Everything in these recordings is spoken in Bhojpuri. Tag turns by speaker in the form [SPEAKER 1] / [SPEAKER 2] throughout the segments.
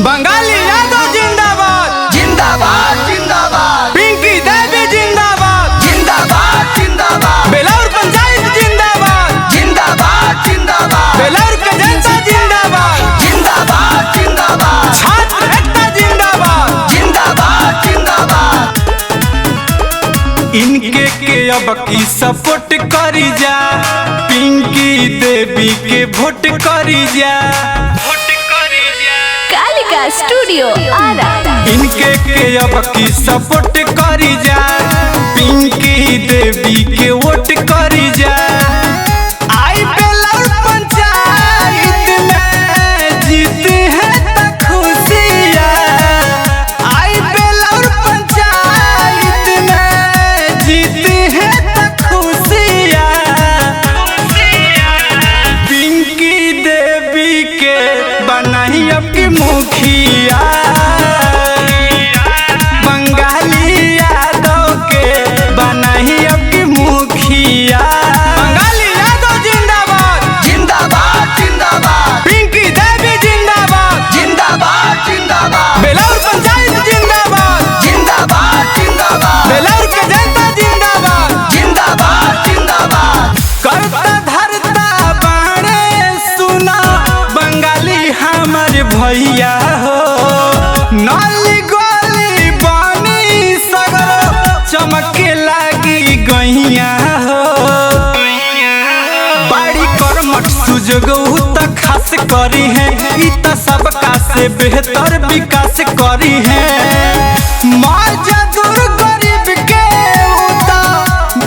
[SPEAKER 1] बंगाली यादव जिंदाबाद
[SPEAKER 2] जिंदाबाद जिंदाबाद।
[SPEAKER 1] पिंकी देवी जिंदाबाद
[SPEAKER 2] जिंदाबाद जिंदाबाद।
[SPEAKER 1] बेलौर पंचायत जिंदाबाद
[SPEAKER 2] जिंदाबाद जिंदाबाद।
[SPEAKER 1] बेलौर के जनता जिंदाबाद
[SPEAKER 2] जिंदाबाद जिंदाबाद।
[SPEAKER 1] छात्र एकता जिंदाबाद
[SPEAKER 2] जिंदाबाद जिंदाबाद।
[SPEAKER 1] इनके के अब की सपोर्ट करी जा, पिंकी देवी के वोट करी जा।
[SPEAKER 3] कालिका स्टूडियो आरा।
[SPEAKER 1] इनके के अब की सपोर्ट करी जा, पिंकी देवी के वोट करी जा। आई बेलौर पंचायत में जीत है त खुशियाँ, आई बेलौर पंचायत में जीत है त खुशियाँ। पिंकी देवी के बनाई अब की मुखिया, बंगाली यादव के बनाई अब की मुखिया। बंगाली यादव जिंदाबाद
[SPEAKER 2] जिंदाबाद जिंदाबाद।
[SPEAKER 1] पिंकी देवी जिंदाबाद
[SPEAKER 2] जिंदाबाद जिंदाबाद।
[SPEAKER 1] बेलौर पंचायत जिंदाबाद
[SPEAKER 2] जिंदाबाद जिंदाबाद।
[SPEAKER 1] बेलौर के जनता जिंदाबाद
[SPEAKER 2] जिंदाबाद जिंदाबाद।
[SPEAKER 1] करता धरता बाणे सुना बंगाली हमर भैया हो। नाली गोली बानी सगरो चमके लागी गैया हो। बाड़ी करमट सुजग त खास करी है, इ त सबका से बेहतर विकास करी है। मजदूर गरीब के उता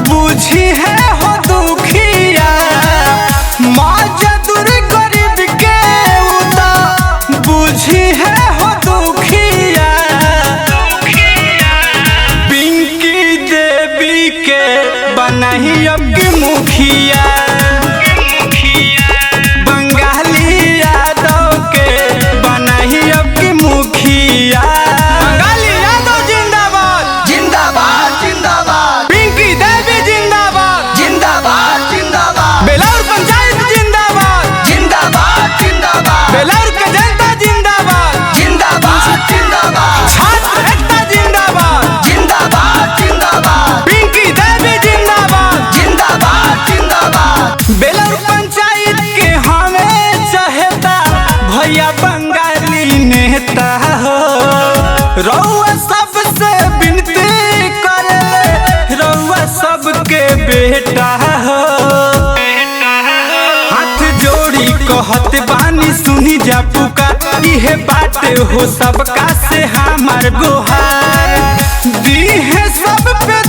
[SPEAKER 1] बुझी है हो दुखिया, मजदूर गरीब के उता बुझी है हो दुखिया। पिंकी देवी के बनाई अब की मुखिया, बंगाली यादव के बनाई अब की मुखिया। बंगाली यादव जिंदाबाद
[SPEAKER 2] जिंदाबाद जिंदाबाद।
[SPEAKER 1] पिंकी देवी जिंदाबाद
[SPEAKER 2] जिंदाबाद जिंदाबाद।
[SPEAKER 1] बेलौर पंचायत जिंदाबाद
[SPEAKER 2] जिंदाबाद जिंदाबाद।
[SPEAKER 1] बेलौर के जनता जिंदाबाद
[SPEAKER 2] जिंदाबाद जिंदाबाद।
[SPEAKER 1] छात्र एकता जिंदाबाद
[SPEAKER 2] जिंदाबाद जिंदाबाद।
[SPEAKER 1] पिंकी देवी जिंदाबाद
[SPEAKER 2] जिंदाबाद जिंदाबाद।
[SPEAKER 1] बेलौर पंचायत के हमें चहेता भैया बंगाली नेता हो। रउआ सबसे विनती करे, रउआ सबके बेटा हो। हाथ जोड़ी कहत बानी सुनी जा पुकार, इहे बात हो सबका से हमार गुहार। दी है सब पे